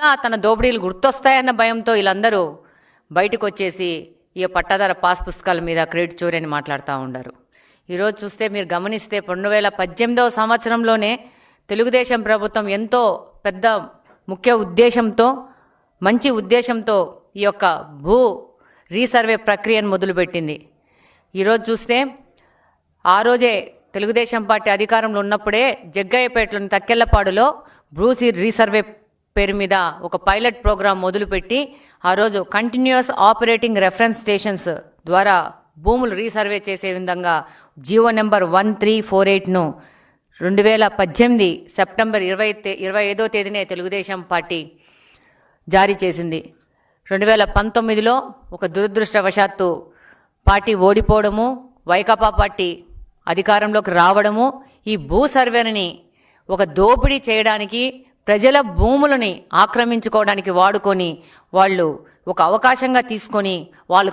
తన దోపిడీలు గుర్తొస్తాయన్న భయంతో వీళ్ళందరూ బయటకు వచ్చేసి ఈ పట్టాదార పాస్ పుస్తకాల మీద క్రెడిట్ చోరీ అని మాట్లాడుతూ ఉన్నారు. ఈరోజు చూస్తే మీరు గమనిస్తే 2018వ సంవత్సరంలోనే తెలుగుదేశం ప్రభుత్వం ఎంతో పెద్ద ముఖ్య ఉద్దేశంతో మంచి ఉద్దేశంతో ఈ యొక్క భూ రీసర్వే ప్రక్రియను మొదలుపెట్టింది. ఈరోజు చూస్తే ఆ రోజే తెలుగుదేశం పార్టీ అధికారంలో ఉన్నప్పుడే జగ్గయ్యపేటలోని తక్కెళ్లపాడులో భూ రీసర్వే పేరు మీద ఒక పైలట్ ప్రోగ్రాం మొదలుపెట్టి ఆ రోజు కంటిన్యూస్ ఆపరేటింగ్ రెఫరెన్స్ స్టేషన్స్ ద్వారా భూములు రీసర్వే చేసే విధంగా జీవో నెంబర్ 1348ను 2018 సెప్టెంబర్ 25వ తేదీనే తెలుగుదేశం పార్టీ జారీ చేసింది. 2019లో ఒక దురదృష్టవశాత్తు పార్టీ ఓడిపోవడము, వైకాపా పార్టీ అధికారంలోకి రావడము, ఈ భూ సర్వేని ఒక దోపిడీ చేయడానికి, ప్రజల భూములని ఆక్రమించుకోవడానికి వాడుకొని వాళ్ళు ఒక అవకాశంగా తీసుకొని వాళ్ళు